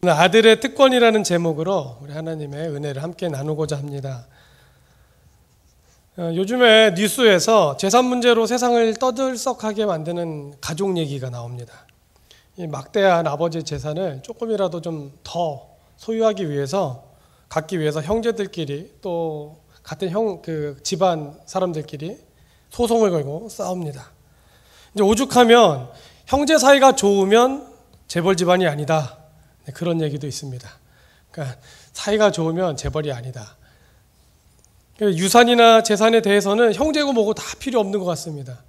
아들의 특권이라는 제목으로 우리 하나님의 은혜를 함께 나누고자 합니다. 요즘에 뉴스에서 재산 문제로 세상을 떠들썩하게 만드는 가족 얘기가 나옵니다. 이 막대한 아버지의 재산을 조금이라도 좀 더 소유하기 위해서, 갖기 위해서 형제들끼리 또 같은 집안 사람들끼리 소송을 걸고 싸웁니다. 이제 오죽하면 형제 사이가 좋으면 재벌 집안이 아니다. 그런 얘기도 있습니다. 그러니까 사이가 좋으면 재벌이 아니다. 유산이나 재산에 대해서는 형제고 뭐고 다 필요 없는 것 같습니다.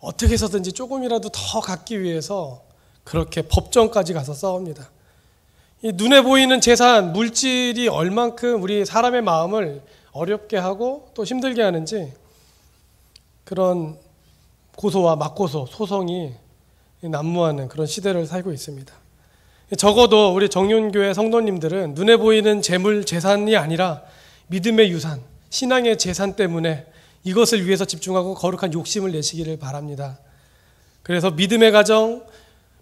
어떻게 해서든지 조금이라도 더 갖기 위해서 그렇게 법정까지 가서 싸웁니다. 이 눈에 보이는 재산, 물질이 얼만큼 우리 사람의 마음을 어렵게 하고 또 힘들게 하는지 그런 고소와 맞고소, 소송이 난무하는 그런 시대를 살고 있습니다. 적어도 우리 정윤교회 성도님들은 눈에 보이는 재물, 재산이 아니라 믿음의 유산, 신앙의 재산 때문에 이것을 위해서 집중하고 거룩한 욕심을 내시기를 바랍니다. 그래서 믿음의 가정,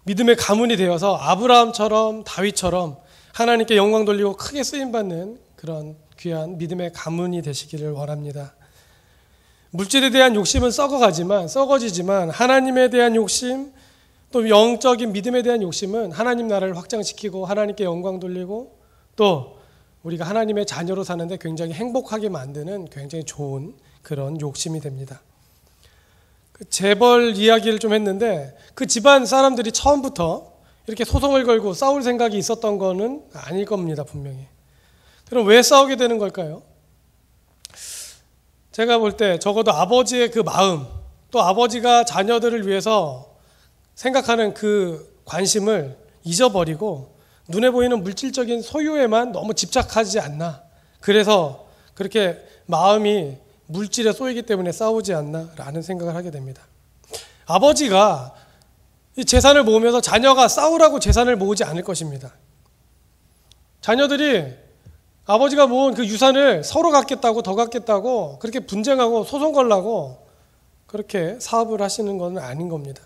믿음의 가문이 되어서 아브라함처럼 다윗처럼 하나님께 영광 돌리고 크게 쓰임받는 그런 귀한 믿음의 가문이 되시기를 원합니다. 물질에 대한 욕심은 썩어지지만 하나님에 대한 욕심, 또 영적인 믿음에 대한 욕심은 하나님 나라를 확장시키고 하나님께 영광 돌리고 또 우리가 하나님의 자녀로 사는데 굉장히 행복하게 만드는 굉장히 좋은 그런 욕심이 됩니다. 재벌 이야기를 좀 했는데 그 집안 사람들이 처음부터 이렇게 소송을 걸고 싸울 생각이 있었던 거는 아닐 겁니다, 분명히. 그럼 왜 싸우게 되는 걸까요? 제가 볼 때 적어도 아버지의 그 마음, 또 아버지가 자녀들을 위해서 생각하는 그 관심을 잊어버리고 눈에 보이는 물질적인 소유에만 너무 집착하지 않나. 그래서 그렇게 마음이 물질에 쏘이기 때문에 싸우지 않나라는 생각을 하게 됩니다. 아버지가 이 재산을 모으면서 자녀가 싸우라고 재산을 모으지 않을 것입니다. 자녀들이 아버지가 모은 그 유산을 서로 갖겠다고 더 갖겠다고 그렇게 분쟁하고 소송 걸라고 그렇게 사업을 하시는 건 아닌 겁니다.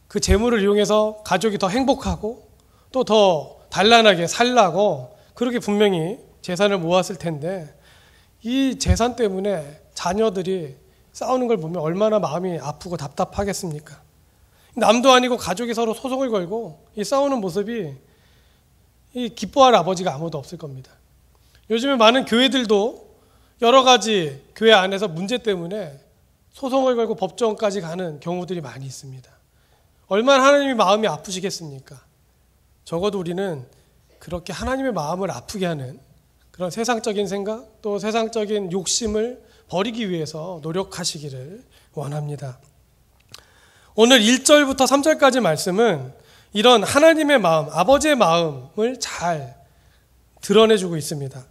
그 재물을 이용해서 가족이 더 행복하고 또 더 단란하게 살라고 그렇게 분명히 재산을 모았을 텐데 이 재산 때문에 자녀들이 싸우는 걸 보면 얼마나 마음이 아프고 답답하겠습니까? 남도 아니고 가족이 서로 소송을 걸고 이 싸우는 모습이 이 기뻐할 아버지가 아무도 없을 겁니다. 요즘에 많은 교회들도 여러 가지 교회 안에서 문제 때문에 소송을 걸고 법정까지 가는 경우들이 많이 있습니다. 얼마나 하나님의 마음이 아프시겠습니까? 적어도 우리는 그렇게 하나님의 마음을 아프게 하는 그런 세상적인 생각 또 세상적인 욕심을 버리기 위해서 노력하시기를 원합니다. 오늘 1절부터 3절까지 말씀은 이런 하나님의 마음, 아버지의 마음을 잘 드러내주고 있습니다.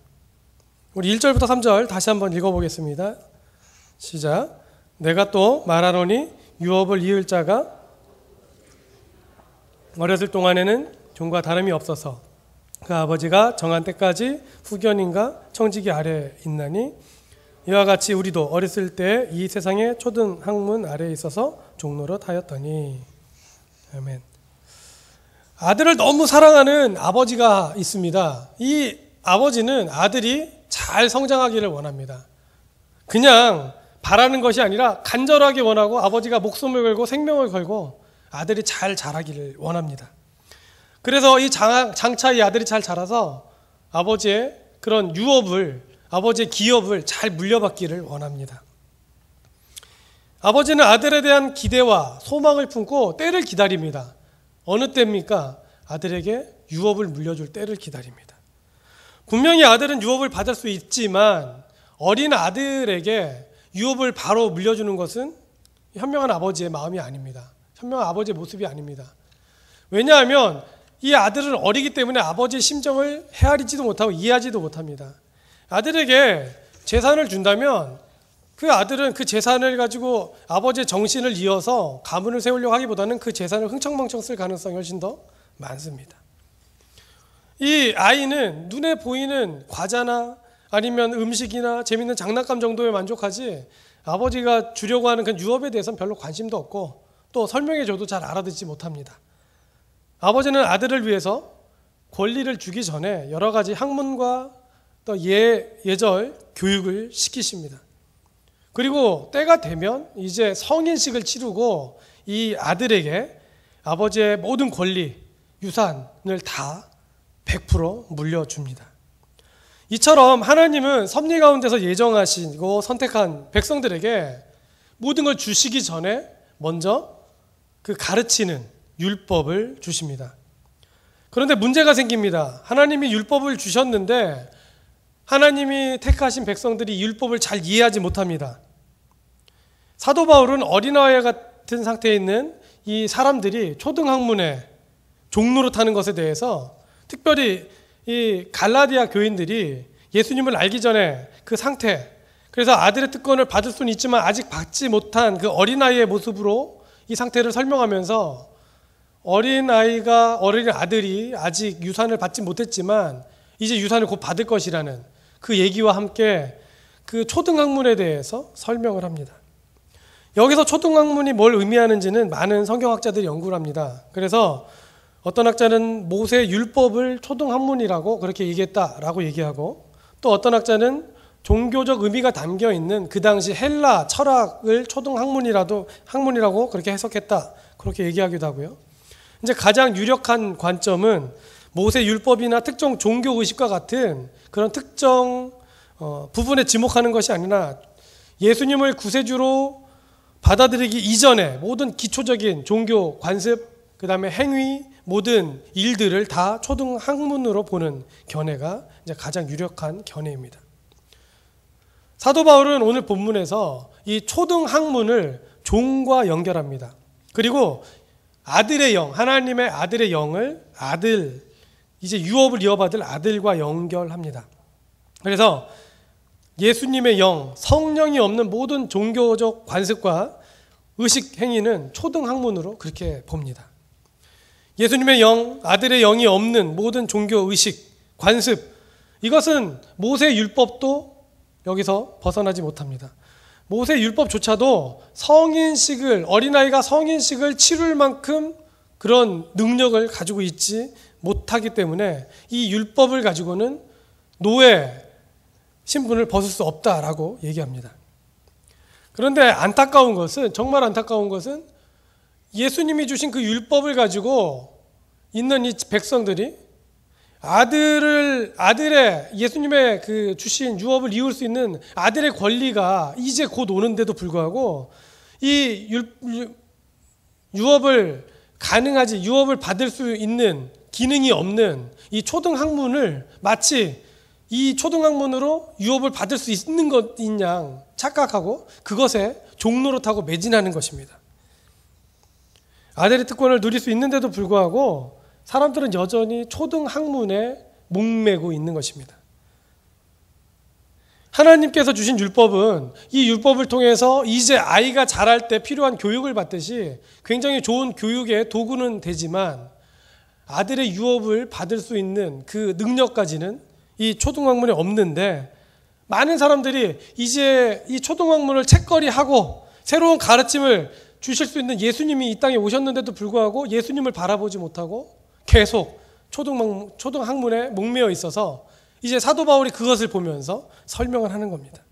우리 1절부터 3절 다시 한번 읽어보겠습니다. 시작. 내가 또 말하노니 유업을 이을 자가 어렸을 동안에는 종과 다름이 없어서 그 아버지가 정한 때까지 후견인과 청지기 아래에 있나니 이와 같이 우리도 어렸을 때 이 세상의 초등 학문 아래에 있어서 종노릇 하였더니. 아멘. 아들을 너무 사랑하는 아버지가 있습니다. 이 아버지는 아들이 잘 성장하기를 원합니다. 그냥 바라는 것이 아니라 간절하게 원하고 아버지가 목숨을 걸고 생명을 걸고 아들이 잘 자라기를 원합니다. 그래서 이 장차 이 아들이 잘 자라서 아버지의 그런 유업을, 아버지의 기업을 잘 물려받기를 원합니다. 아버지는 아들에 대한 기대와 소망을 품고 때를 기다립니다. 어느 때입니까? 아들에게 유업을 물려줄 때를 기다립니다. 분명히 아들은 유업을 받을 수 있지만 어린 아들에게 유업을 바로 물려주는 것은 현명한 아버지의 마음이 아닙니다. 현명한 아버지의 모습이 아닙니다. 왜냐하면 이 아들은 어리기 때문에 아버지의 심정을 헤아리지도 못하고 이해하지도 못합니다. 아들에게 재산을 준다면 그 아들은 그 재산을 가지고 아버지의 정신을 이어서 가문을 세우려고 하기보다는 그 재산을 흥청망청 쓸 가능성이 훨씬 더 많습니다. 이 아이는 눈에 보이는 과자나 아니면 음식이나 재밌는 장난감 정도에 만족하지 아버지가 주려고 하는 그 유업에 대해서는 별로 관심도 없고 또 설명해줘도 잘 알아듣지 못합니다. 아버지는 아들을 위해서 권리를 주기 전에 여러 가지 학문과 또 예절 교육을 시키십니다. 그리고 때가 되면 이제 성인식을 치르고 이 아들에게 아버지의 모든 권리, 유산을 다 100% 물려줍니다. 이처럼 하나님은 섭리 가운데서 예정하시고 선택한 백성들에게 모든 걸 주시기 전에 먼저 그 가르치는 율법을 주십니다. 그런데 문제가 생깁니다. 하나님이 율법을 주셨는데 하나님이 택하신 백성들이 율법을 잘 이해하지 못합니다. 사도 바울은 어린아이 같은 상태에 있는 이 사람들이 초등학문에 종로로 타는 것에 대해서 특별히 이 갈라디아 교인들이 예수님을 알기 전에 그 상태, 그래서 아들의 특권을 받을 수는 있지만 아직 받지 못한 그 어린아이의 모습으로 이 상태를 설명하면서 어린 아들이 아직 유산을 받지 못했지만 이제 유산을 곧 받을 것이라는 그 얘기와 함께 그 초등학문에 대해서 설명을 합니다. 여기서 초등학문이 뭘 의미하는지는 많은 성경학자들이 연구를 합니다. 그래서 어떤 학자는 모세 율법을 초등학문이라고 그렇게 얘기했다라고 얘기하고, 또 어떤 학자는 종교적 의미가 담겨 있는 그 당시 헬라 철학을 초등학문이라고 그렇게 해석했다, 그렇게 얘기하기도 하고요. 이제 가장 유력한 관점은 모세 율법이나 특정 종교 의식과 같은 그런 특정 부분에 지목하는 것이 아니라 예수님을 구세주로 받아들이기 이전에 모든 기초적인 종교 관습, 그 다음에 행위, 모든 일들을 다 초등학문으로 보는 견해가 이제 가장 유력한 견해입니다. 사도 바울은 오늘 본문에서 이 초등학문을 종과 연결합니다. 그리고 아들의 영, 하나님의 아들의 영을 이제 유업을 이어받을 아들과 연결합니다. 그래서 예수님의 영, 성령이 없는 모든 종교적 관습과 의식 행위는 초등학문으로 그렇게 봅니다. 예수님의 영, 아들의 영이 없는 모든 종교 의식, 관습, 이것은 모세 율법도 여기서 벗어나지 못합니다. 모세 율법조차도 어린아이가 성인식을 치룰 만큼 그런 능력을 가지고 있지 못하기 때문에 이 율법을 가지고는 노예 신분을 벗을 수 없다라고 얘기합니다. 그런데 정말 안타까운 것은 예수님이 주신 그 율법을 가지고 있는 이 백성들이 예수님의 그 주신 유업을 이룰 수 있는 아들의 권리가 이제 곧 오는데도 불구하고 이 유업을 받을 수 있는 기능이 없는 이 초등학문을 마치 이 초등학문으로 유업을 받을 수 있는 것인 양 착각하고 그것에 종로로 타고 매진하는 것입니다. 아들의 특권을 누릴 수 있는데도 불구하고 사람들은 여전히 초등학문에 목매고 있는 것입니다. 하나님께서 주신 율법은 이 율법을 통해서 이제 아이가 자랄 때 필요한 교육을 받듯이 굉장히 좋은 교육의 도구는 되지만 아들의 유업을 받을 수 있는 그 능력까지는 이 초등학문에 없는데, 많은 사람들이 이제 이 초등학문을 책거리하고 새로운 가르침을 주실 수 있는 예수님이 이 땅에 오셨는데도 불구하고 예수님을 바라보지 못하고 계속 초등학문에 목매어 있어서 이제 사도 바울이 그것을 보면서 설명을 하는 겁니다.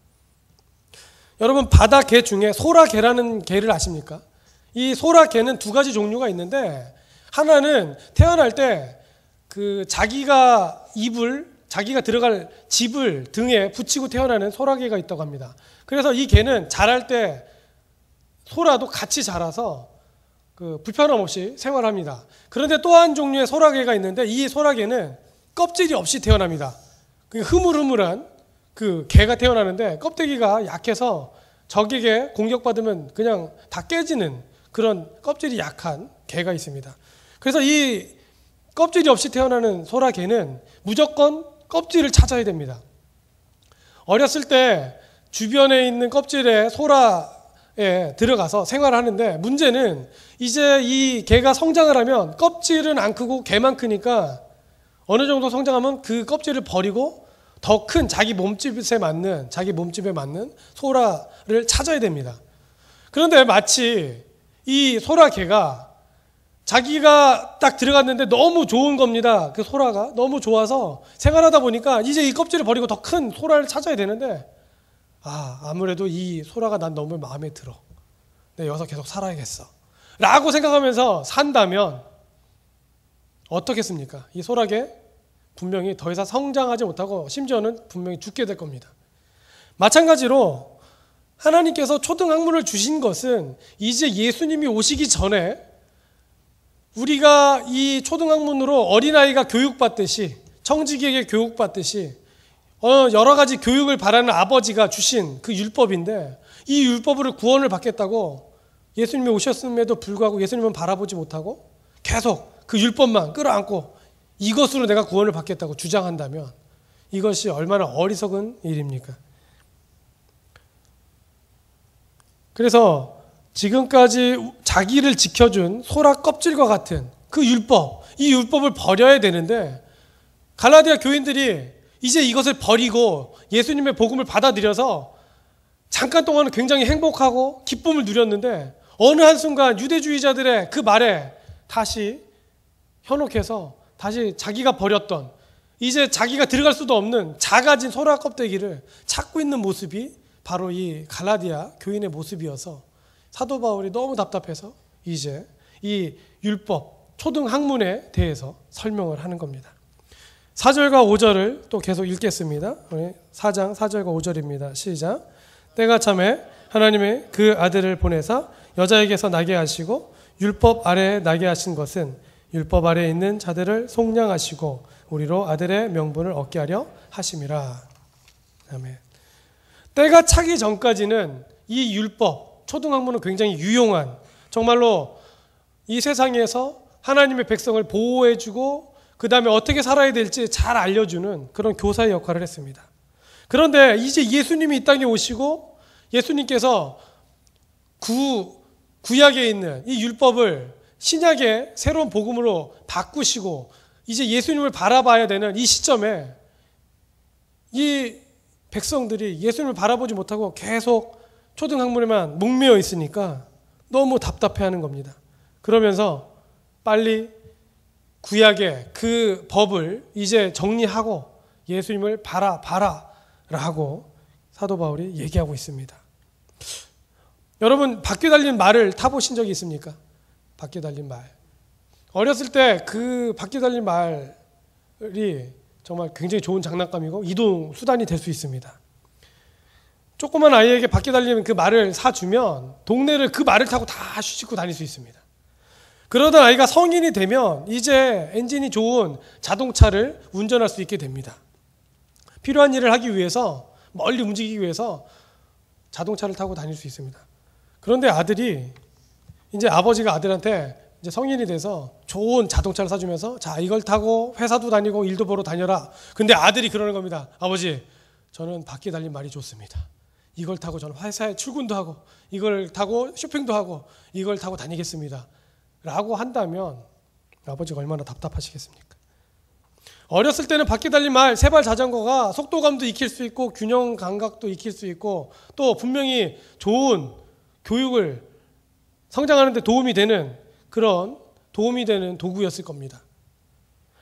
여러분, 바다 개 중에 소라개라는 개를 아십니까? 이 소라개는 두 가지 종류가 있는데, 하나는 태어날 때 그 자기가 들어갈 집을 등에 붙이고 태어나는 소라개가 있다고 합니다. 그래서 이 개는 자랄 때 소라도 같이 자라서 그 불편함 없이 생활합니다. 그런데 또 한 종류의 소라개가 있는데 이 소라개는 껍질이 없이 태어납니다. 흐물흐물한 그 개가 태어나는데 껍데기가 약해서 적에게 공격받으면 그냥 다 깨지는 그런 껍질이 약한 개가 있습니다. 그래서 이 껍질이 없이 태어나는 소라개는 무조건 껍질을 찾아야 됩니다. 어렸을 때 주변에 있는 껍질에 소라에 들어가서 생활하는데, 문제는 이제 이 개가 성장을 하면 껍질은 안 크고 개만 크니까 어느 정도 성장하면 그 껍질을 버리고 더 큰 자기 몸집에 맞는 소라를 찾아야 됩니다. 그런데 마치 이 소라개가 자기가 딱 들어갔는데 너무 좋은 겁니다. 그 소라가 너무 좋아서 생활하다 보니까 이제 이 껍질을 버리고 더 큰 소라를 찾아야 되는데, 아무래도 이 소라가 난 너무 마음에 들어. 내가 여기서 계속 살아야겠어 라고 생각하면서 산다면 어떻겠습니까? 이 소라게 분명히 더 이상 성장하지 못하고 심지어는 분명히 죽게 될 겁니다. 마찬가지로 하나님께서 초등학문을 주신 것은 이제 예수님이 오시기 전에 우리가 이 초등학문으로 어린아이가 교육받듯이, 청지기에게 교육받듯이 여러 가지 교육을 바라는 아버지가 주신 그 율법인데, 이 율법으로 구원을 받겠다고 예수님이 오셨음에도 불구하고 예수님은 바라보지 못하고 계속 그 율법만 끌어안고 이것으로 내가 구원을 받겠다고 주장한다면 이것이 얼마나 어리석은 일입니까? 그래서 지금까지 자기를 지켜준 소라 껍질과 같은 그 율법, 이 율법을 버려야 되는데, 갈라디아 교인들이 이제 이것을 버리고 예수님의 복음을 받아들여서 잠깐 동안은 굉장히 행복하고 기쁨을 누렸는데, 어느 한순간 유대주의자들의 그 말에 다시 현혹해서 다시 자기가 버렸던, 이제 자기가 들어갈 수도 없는 작아진 소라 껍데기를 찾고 있는 모습이 바로 이 갈라디아 교인의 모습이어서 사도 바울이 너무 답답해서 이제 이 율법 초등학문에 대해서 설명을 하는 겁니다. 4절과 5절을 또 계속 읽겠습니다. 4장 4절과 5절입니다. 시작. 때가 참에 하나님의 그 아들을 보내사 여자에게서 나게 하시고 율법 아래에 나게 하신 것은 율법 아래에 있는 자들을 속량하시고 우리로 아들의 명분을 얻게 하려 하심이라. 아멘. 때가 차기 전까지는 이 율법, 초등학문은 굉장히 유용한, 정말로 이 세상에서 하나님의 백성을 보호해주고 그 다음에 어떻게 살아야 될지 잘 알려주는 그런 교사의 역할을 했습니다. 그런데 이제 예수님이 이 땅에 오시고 예수님께서 구약에 있는 이 율법을 신약의 새로운 복음으로 바꾸시고 이제 예수님을 바라봐야 되는 이 시점에 이 백성들이 예수님을 바라보지 못하고 계속 초등학문에만 목매어 있으니까 너무 답답해하는 겁니다. 그러면서 빨리 구약의 그 법을 이제 정리하고 예수님을 바라라고 사도 바울이 얘기하고 있습니다. 여러분, 바퀴 달린 말을 타보신 적이 있습니까? 바퀴 달린 말. 어렸을 때 그 바퀴 달린 말이 정말 굉장히 좋은 장난감이고 이동 수단이 될 수 있습니다. 조그만 아이에게 바퀴 달린 그 말을 사주면 동네를 그 말을 타고 다 휘젓고 다닐 수 있습니다. 그러던 아이가 성인이 되면 이제 엔진이 좋은 자동차를 운전할 수 있게 됩니다. 필요한 일을 하기 위해서, 멀리 움직이기 위해서 자동차를 타고 다닐 수 있습니다. 그런데 아들이, 이제 아버지가 아들한테 이제 성인이 돼서 좋은 자동차를 사주면서 자, 이걸 타고 회사도 다니고 일도 보러 다녀라. 근데 아들이 그러는 겁니다. 아버지, 저는 바퀴 달린 말이 좋습니다. 이걸 타고 저는 회사에 출근도 하고 이걸 타고 쇼핑도 하고 이걸 타고 다니겠습니다 라고 한다면 아버지가 얼마나 답답하시겠습니까? 어렸을 때는 바퀴 달린 말, 세발 자전거가 속도감도 익힐 수 있고 균형 감각도 익힐 수 있고 또 분명히 좋은 교육을 성장하는 데 도움이 되는 그런 도움이 되는 도구였을 겁니다.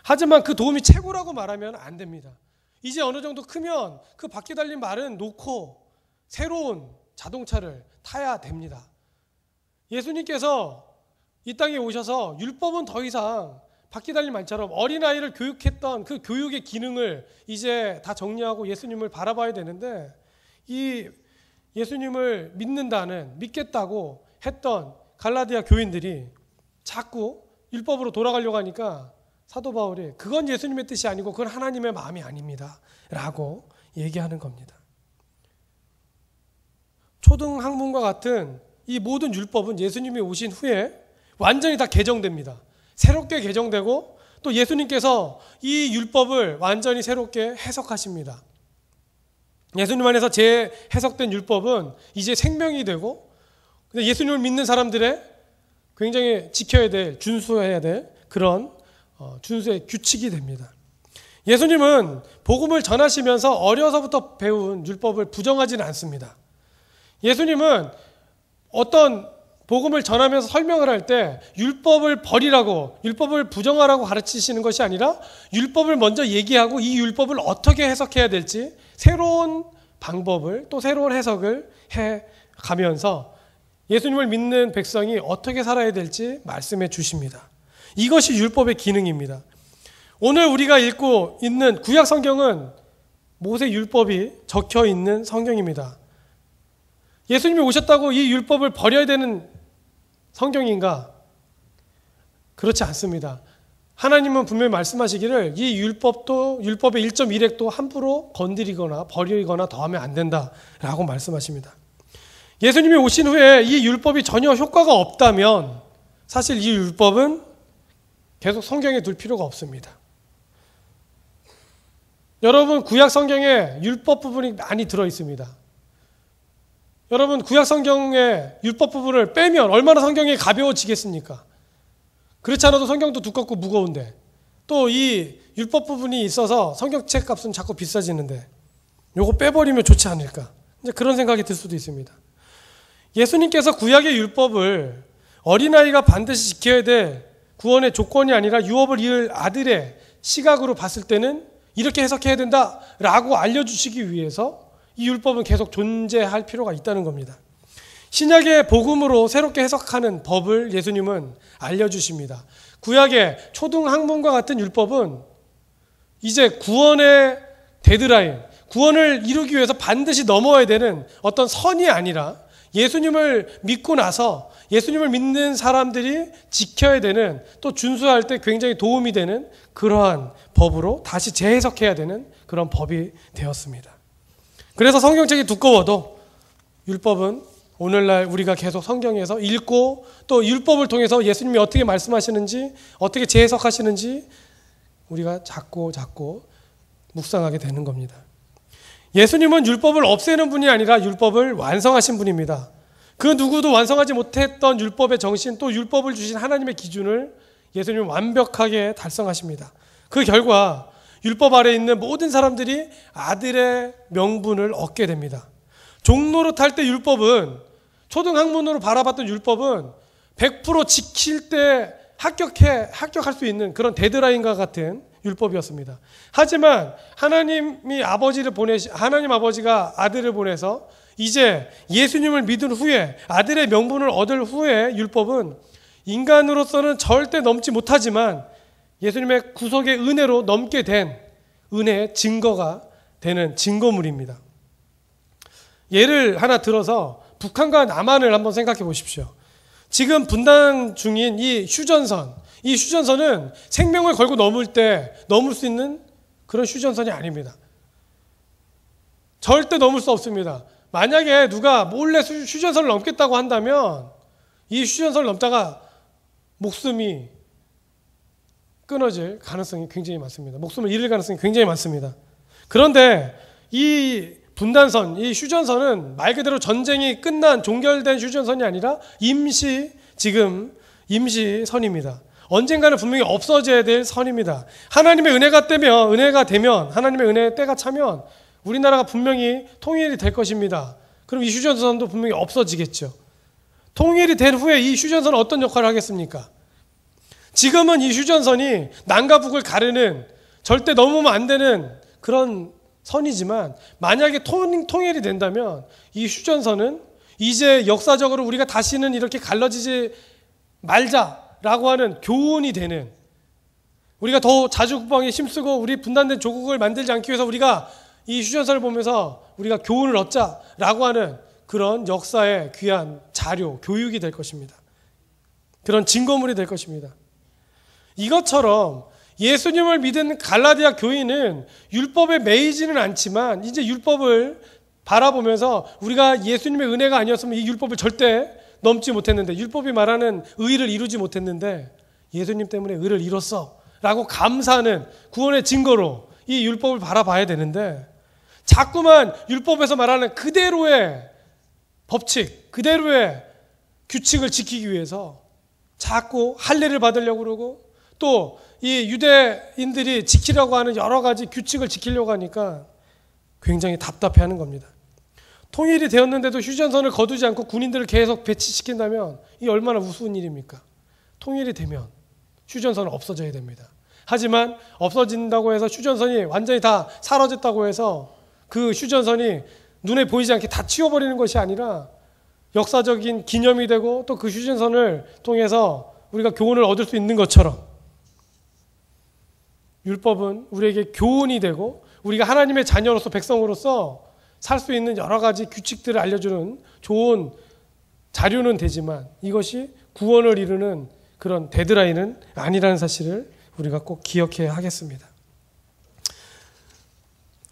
하지만 그 도움이 최고라고 말하면 안 됩니다. 이제 어느 정도 크면 그 바퀴 달린 말은 놓고 새로운 자동차를 타야 됩니다. 예수님께서 이 땅에 오셔서 율법은 더 이상 바퀴 달린 말처럼 어린아이를 교육했던 그 교육의 기능을 이제 다 정리하고 예수님을 바라봐야 되는데, 이 예수님을 믿겠다고 했던 갈라디아 교인들이 자꾸 율법으로 돌아가려고 하니까 사도 바울이 그건 예수님의 뜻이 아니고 그건 하나님의 마음이 아닙니다 라고 얘기하는 겁니다. 초등학문과 같은 이 모든 율법은 예수님이 오신 후에 완전히 다 개정됩니다. 새롭게 개정되고 또 예수님께서 이 율법을 완전히 새롭게 해석하십니다. 예수님 안에서 재해석된 율법은 이제 생명이 되고 예수님을 믿는 사람들의 굉장히 지켜야 될, 준수해야 될 그런 준수의 규칙이 됩니다. 예수님은 복음을 전하시면서 어려서부터 배운 율법을 부정하지는 않습니다. 예수님은 어떤 복음을 전하면서 설명을 할 때 율법을 버리라고, 율법을 부정하라고 가르치시는 것이 아니라 율법을 먼저 얘기하고 이 율법을 어떻게 해석해야 될지 새로운 방법을, 또 새로운 해석을 해 가면서 예수님을 믿는 백성이 어떻게 살아야 될지 말씀해 주십니다. 이것이 율법의 기능입니다. 오늘 우리가 읽고 있는 구약 성경은 모세 율법이 적혀 있는 성경입니다. 예수님이 오셨다고 이 율법을 버려야 되는 성경인가? 그렇지 않습니다. 하나님은 분명히 말씀하시기를 이 율법도, 율법의 1.1획도 함부로 건드리거나 버리거나 더하면 안 된다라고 말씀하십니다. 예수님이 오신 후에 이 율법이 전혀 효과가 없다면 사실 이 율법은 계속 성경에 둘 필요가 없습니다. 여러분, 구약 성경에 율법 부분이 많이 들어 있습니다. 여러분, 구약 성경의 율법 부분을 빼면 얼마나 성경이 가벼워지겠습니까? 그렇지 않아도 성경도 두껍고 무거운데, 또 이 율법 부분이 있어서 성경책 값은 자꾸 비싸지는데 요거 빼버리면 좋지 않을까? 이제 그런 생각이 들 수도 있습니다. 예수님께서 구약의 율법을 어린아이가 반드시 지켜야 될 구원의 조건이 아니라 유업을 이을 아들의 시각으로 봤을 때는 이렇게 해석해야 된다라고 알려주시기 위해서 이 율법은 계속 존재할 필요가 있다는 겁니다. 신약의 복음으로 새롭게 해석하는 법을 예수님은 알려주십니다. 구약의 초등학문과 같은 율법은 이제 구원의 데드라인, 구원을 이루기 위해서 반드시 넘어야 되는 어떤 선이 아니라 예수님을 믿고 나서 예수님을 믿는 사람들이 지켜야 되는, 또 준수할 때 굉장히 도움이 되는 그러한 법으로 다시 재해석해야 되는 그런 법이 되었습니다. 그래서 성경책이 두꺼워도 율법은 오늘날 우리가 계속 성경에서 읽고 또 율법을 통해서 예수님이 어떻게 말씀하시는지, 어떻게 재해석하시는지 우리가 자꾸 묵상하게 되는 겁니다. 예수님은 율법을 없애는 분이 아니라 율법을 완성하신 분입니다. 그 누구도 완성하지 못했던 율법의 정신, 또 율법을 주신 하나님의 기준을 예수님은 완벽하게 달성하십니다. 그 결과 율법 아래에 있는 모든 사람들이 아들의 명분을 얻게 됩니다. 종로로 탈 때 율법은, 초등학문으로 바라봤던 율법은 100% 지킬 때 합격할 수 있는 그런 데드라인과 같은 율법이었습니다. 하지만 하나님 아버지가 아들을 보내서 이제 예수님을 믿은 후에 아들의 명분을 얻을 후에 율법은 인간으로서는 절대 넘지 못하지만 예수님의 구속의 은혜로 넘게 된 은혜의 증거가 되는 증거물입니다. 예를 하나 들어서 북한과 남한을 한번 생각해 보십시오. 지금 분단 중인 이 휴전선은 생명을 걸고 넘을 수 있는 그런 휴전선이 아닙니다. 절대 넘을 수 없습니다. 만약에 누가 몰래 휴전선을 넘겠다고 한다면 이 휴전선을 넘다가 목숨이 끊어질 가능성이 굉장히 많습니다. 목숨을 잃을 가능성이 굉장히 많습니다. 그런데 이 분단선, 이 휴전선은 말 그대로 전쟁이 끝난 종결된 휴전선이 아니라 임시선입니다. 언젠가는 분명히 없어져야 될 선입니다. 하나님의 은혜가 되면 하나님의 은혜의 때가 차면 우리나라가 분명히 통일이 될 것입니다. 그럼 이 휴전선도 분명히 없어지겠죠. 통일이 된 후에 이 휴전선은 어떤 역할을 하겠습니까? 지금은 이 휴전선이 남과 북을 가르는, 절대 넘으면 안 되는 그런 선이지만 만약에 통일이 된다면 이 휴전선은 이제 역사적으로 우리가 다시는 이렇게 갈라지지 말자라고 하는 교훈이 되는, 우리가 더 자주국방에 힘쓰고 우리 분단된 조국을 만들지 않기 위해서 우리가 이 휴전선을 보면서 우리가 교훈을 얻자라고 하는 그런 역사의 귀한 자료, 교육이 될 것입니다. 그런 증거물이 될 것입니다. 이것처럼 예수님을 믿은 갈라디아 교인은 율법에 매이지는 않지만 이제 율법을 바라보면서 우리가 예수님의 은혜가 아니었으면 이 율법을 절대 넘지 못했는데, 율법이 말하는 의를 이루지 못했는데 예수님 때문에 의를 이뤘어 라고 감사하는 구원의 증거로 이 율법을 바라봐야 되는데, 자꾸만 율법에서 말하는 그대로의 법칙, 그대로의 규칙을 지키기 위해서 자꾸 할례를 받으려고 그러고, 또 이 유대인들이 지키려고 하는 여러 가지 규칙을 지키려고 하니까 굉장히 답답해하는 겁니다. 통일이 되었는데도 휴전선을 거두지 않고 군인들을 계속 배치시킨다면 이 얼마나 우스운 일입니까? 통일이 되면 휴전선은 없어져야 됩니다. 하지만 없어진다고 해서 휴전선이 완전히 다 사라졌다고 해서 그 휴전선이 눈에 보이지 않게 다 치워버리는 것이 아니라 역사적인 기념이 되고 또 그 휴전선을 통해서 우리가 교훈을 얻을 수 있는 것처럼 율법은 우리에게 교훈이 되고 우리가 하나님의 자녀로서 백성으로서 살 수 있는 여러 가지 규칙들을 알려주는 좋은 자료는 되지만 이것이 구원을 이루는 그런 데드라인은 아니라는 사실을 우리가 꼭 기억해야 하겠습니다.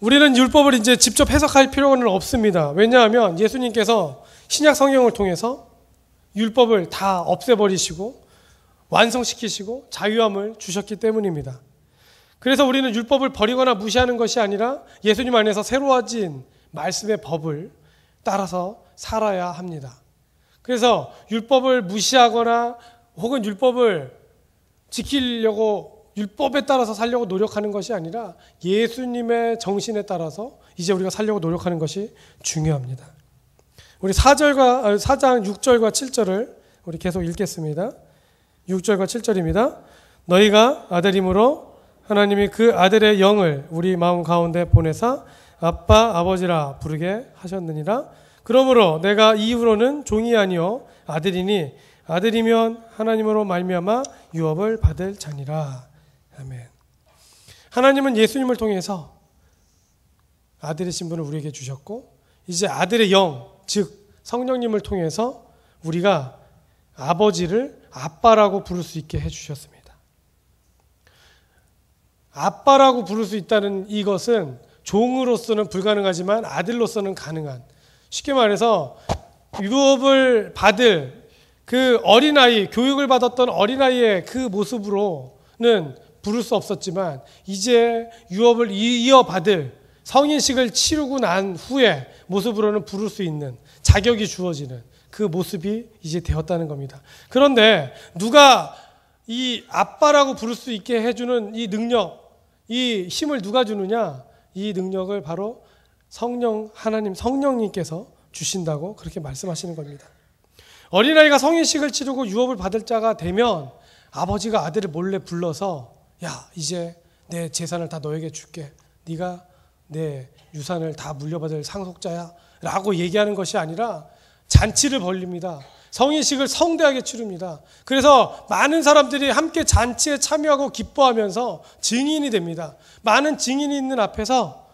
우리는 율법을 이제 직접 해석할 필요는 없습니다. 왜냐하면 예수님께서 신약 성경을 통해서 율법을 다 없애버리시고 완성시키시고 자유함을 주셨기 때문입니다. 그래서 우리는 율법을 버리거나 무시하는 것이 아니라 예수님 안에서 새로워진 말씀의 법을 따라서 살아야 합니다. 그래서 율법을 무시하거나 혹은 율법을 지키려고 율법에 따라서 살려고 노력하는 것이 아니라 예수님의 정신에 따라서 이제 우리가 살려고 노력하는 것이 중요합니다. 우리 4장 6절과 7절을 우리 계속 읽겠습니다. 6절과 7절입니다. 너희가 아들임으로 하나님이 그 아들의 영을 우리 마음 가운데 보내사 아빠 아버지라 부르게 하셨느니라. 그러므로 내가 이후로는 종이 아니요 아들이니 아들이면 하나님으로 말미암아 유업을 받을 자니라. 아멘. 하나님은 예수님을 통해서 아들의 신분을 우리에게 주셨고 이제 아들의 영, 즉 성령님을 통해서 우리가 아버지를 아빠라고 부를 수 있게 해주셨습니다. 아빠라고 부를 수 있다는 이것은 종으로서는 불가능하지만 아들로서는 가능한, 쉽게 말해서 유업을 받을 그 어린아이, 교육을 받았던 어린아이의 그 모습으로는 부를 수 없었지만 이제 유업을 이어받을 성인식을 치르고 난 후에 모습으로는 부를 수 있는 자격이 주어지는 그 모습이 이제 되었다는 겁니다. 그런데 누가 이 아빠라고 부를 수 있게 해주는 이 능력, 이 힘을 누가 주느냐? 이 능력을 바로 하나님 성령님께서 주신다고 그렇게 말씀하시는 겁니다. 어린아이가 성인식을 치르고 유업을 받을 자가 되면 아버지가 아들을 몰래 불러서 야, 이제 내 재산을 다 너에게 줄게. 네가 내 유산을 다 물려받을 상속자야 라고 얘기하는 것이 아니라 잔치를 벌립니다. 성인식을 성대하게 치릅니다. 그래서 많은 사람들이 함께 잔치에 참여하고 기뻐하면서 증인이 됩니다. 많은 증인이 있는 앞에서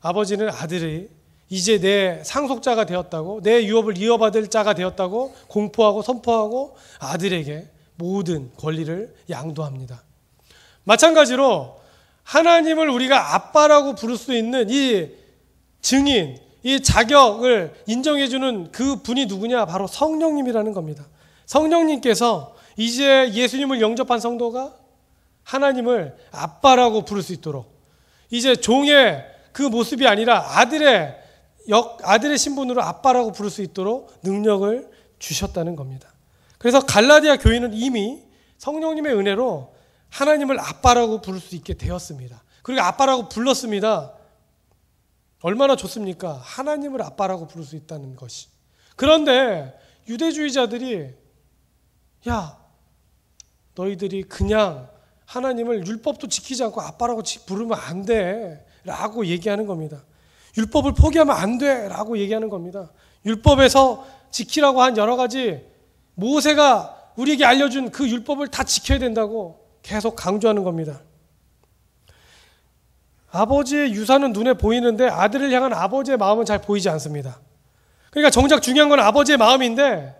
아버지는 아들이 이제 내 상속자가 되었다고, 내 유업을 이어받을 자가 되었다고 공포하고 선포하고 아들에게 모든 권리를 양도합니다. 마찬가지로 하나님을 우리가 아빠라고 부를 수 있는 이 증인, 이 자격을 인정해주는 그 분이 누구냐? 바로 성령님이라는 겁니다. 성령님께서 이제 예수님을 영접한 성도가 하나님을 아빠라고 부를 수 있도록 이제 종의 그 모습이 아니라 아들의 신분으로 아빠라고 부를 수 있도록 능력을 주셨다는 겁니다. 그래서 갈라디아 교회는 이미 성령님의 은혜로 하나님을 아빠라고 부를 수 있게 되었습니다. 그리고 아빠라고 불렀습니다. 얼마나 좋습니까? 하나님을 아빠라고 부를 수 있다는 것이. 그런데 유대주의자들이 야, 너희들이 그냥 하나님을 율법도 지키지 않고 아빠라고 부르면 안 돼 라고 얘기하는 겁니다. 율법을 포기하면 안 돼 라고 얘기하는 겁니다. 율법에서 지키라고 한 여러 가지 모세가 우리에게 알려준 그 율법을 다 지켜야 된다고 계속 강조하는 겁니다. 아버지의 유산은 눈에 보이는데 아들을 향한 아버지의 마음은 잘 보이지 않습니다. 그러니까 정작 중요한 건 아버지의 마음인데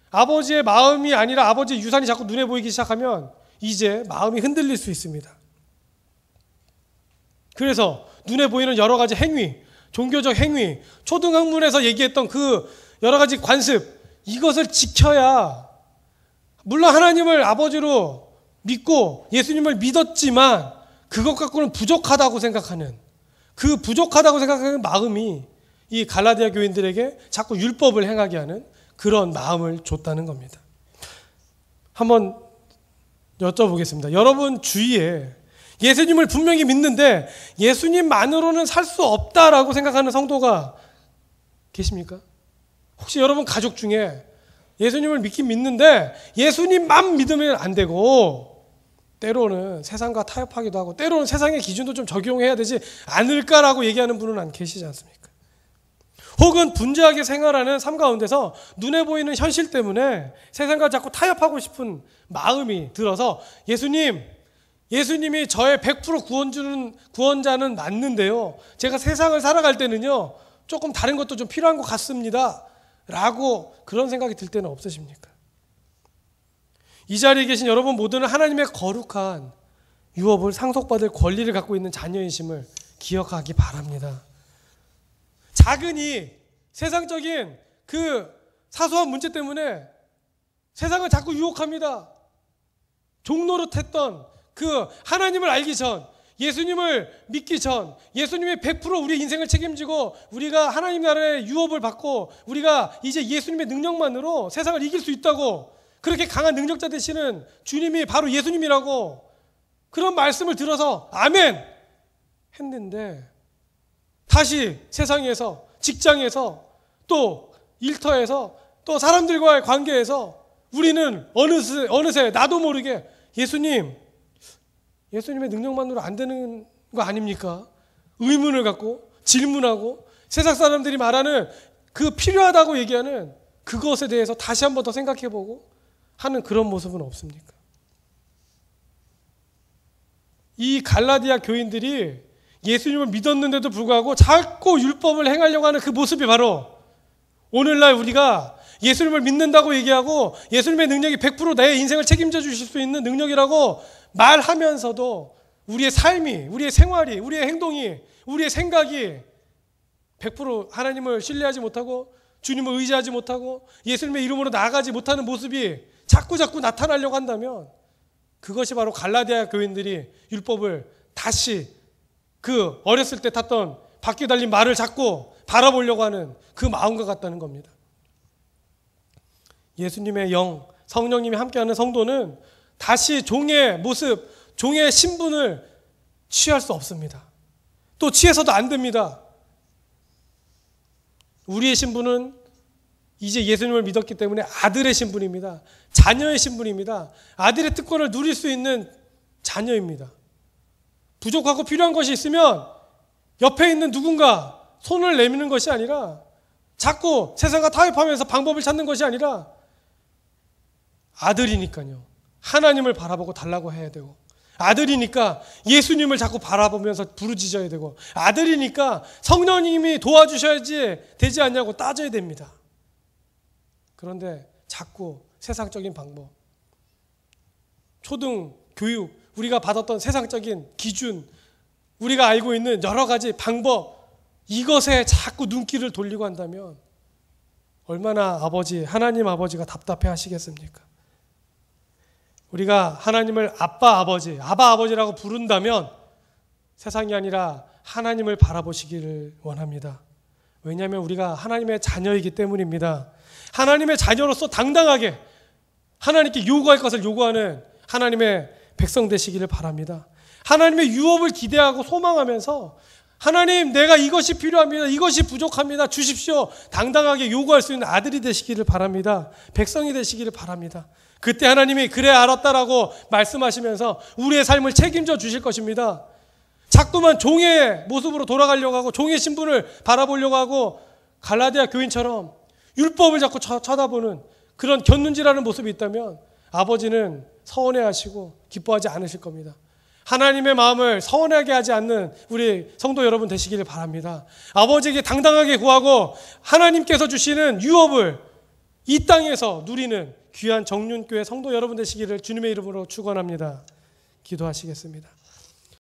아버지의 마음이 아니라 아버지의 유산이 자꾸 눈에 보이기 시작하면 이제 마음이 흔들릴 수 있습니다. 그래서 눈에 보이는 여러 가지 행위, 종교적 행위, 초등학문에서 얘기했던 그 여러 가지 관습, 이것을 지켜야 물론 하나님을 아버지로 믿고 예수님을 믿었지만 그것 갖고는 부족하다고 생각하는 그 부족하다고 생각하는 마음이 이 갈라디아 교인들에게 자꾸 율법을 행하게 하는 그런 마음을 줬다는 겁니다. 한번 여쭤보겠습니다. 여러분 주위에 예수님을 분명히 믿는데 예수님만으로는 살 수 없다라고 생각하는 성도가 계십니까? 혹시 여러분 가족 중에 예수님을 믿긴 믿는데 예수님만 믿으면 안 되고 때로는 세상과 타협하기도 하고 때로는 세상의 기준도 좀 적용해야 되지 않을까라고 얘기하는 분은 안 계시지 않습니까? 혹은 분주하게 생활하는 삶 가운데서 눈에 보이는 현실 때문에 세상과 자꾸 타협하고 싶은 마음이 들어서 예수님이 저의 100% 구원자는 맞는데요. 제가 세상을 살아갈 때는요. 조금 다른 것도 좀 필요한 것 같습니다. 라고 그런 생각이 들 때는 없으십니까? 이 자리에 계신 여러분 모두는 하나님의 거룩한 유업을 상속받을 권리를 갖고 있는 자녀이심을 기억하기 바랍니다. 작으니 세상적인 그 사소한 문제 때문에 세상을 자꾸 유혹합니다. 종노릇했던 그 하나님을 알기 전, 예수님을 믿기 전, 예수님이 100% 우리의 인생을 책임지고 우리가 하나님 나라의 유업을 받고 우리가 이제 예수님의 능력만으로 세상을 이길 수 있다고 그렇게 강한 능력자 되시는 주님이 바로 예수님이라고 그런 말씀을 들어서 아멘 했는데 다시 세상에서, 직장에서, 또 일터에서, 또 사람들과의 관계에서 우리는 어느새 나도 모르게 예수님의 능력만으로 안 되는 거 아닙니까? 의문을 갖고 질문하고 세상 사람들이 말하는 그 필요하다고 얘기하는 그것에 대해서 다시 한 번 더 생각해보고 하는 그런 모습은 없습니까? 이 갈라디아 교인들이 예수님을 믿었는데도 불구하고 자꾸 율법을 행하려고 하는 그 모습이 바로 오늘날 우리가 예수님을 믿는다고 얘기하고 예수님의 능력이 100% 내 인생을 책임져 주실 수 있는 능력이라고 말하면서도 우리의 삶이, 우리의 생활이, 우리의 행동이, 우리의 생각이 100% 하나님을 신뢰하지 못하고 주님을 의지하지 못하고 예수님의 이름으로 나아가지 못하는 모습이 자꾸 나타나려고 한다면 그것이 바로 갈라디아 교인들이 율법을 다시 그 어렸을 때 탔던 바퀴 달린 말을 잡고 바라보려고 하는 그 마음과 같다는 겁니다. 예수님의 영, 성령님이 함께하는 성도는 다시 종의 모습, 종의 신분을 취할 수 없습니다. 또 취해서도 안 됩니다. 우리의 신분은 이제 예수님을 믿었기 때문에 아들의 신분입니다. 자녀의 신분입니다. 아들의 특권을 누릴 수 있는 자녀입니다. 부족하고 필요한 것이 있으면 옆에 있는 누군가 손을 내미는 것이 아니라 자꾸 세상과 타협하면서 방법을 찾는 것이 아니라 아들이니까요. 하나님을 바라보고 달라고 해야 되고 아들이니까 예수님을 자꾸 바라보면서 부르짖어야 되고 아들이니까 성령님이 도와주셔야지 되지 않냐고 따져야 됩니다. 그런데 자꾸 세상적인 방법, 초등 교육, 우리가 받았던 세상적인 기준, 우리가 알고 있는 여러 가지 방법, 이것에 자꾸 눈길을 돌리고 한다면 얼마나 하나님 아버지가 답답해 하시겠습니까? 우리가 하나님을 아빠 아버지라고 부른다면 세상이 아니라 하나님을 바라보시기를 원합니다. 왜냐하면 우리가 하나님의 자녀이기 때문입니다. 하나님의 자녀로서 당당하게 하나님께 요구할 것을 요구하는 하나님의 백성 되시기를 바랍니다. 하나님의 유업을 기대하고 소망하면서 하나님 내가 이것이 필요합니다. 이것이 부족합니다. 주십시오. 당당하게 요구할 수 있는 아들이 되시기를 바랍니다. 백성이 되시기를 바랍니다. 그때 하나님이 그래 알았다라고 말씀하시면서 우리의 삶을 책임져 주실 것입니다. 자꾸만 종의 모습으로 돌아가려고 하고 종의 신분을 바라보려고 하고 갈라디아 교인처럼 율법을 자꾸 쳐다보는 그런 곁눈질하는 모습이 있다면 아버지는 서운해하시고 기뻐하지 않으실 겁니다. 하나님의 마음을 서운하게 하지 않는 우리 성도 여러분 되시기를 바랍니다. 아버지에게 당당하게 구하고 하나님께서 주시는 유업을 이 땅에서 누리는 귀한 정륜교회 성도 여러분 되시기를 주님의 이름으로 축원합니다. 기도하시겠습니다.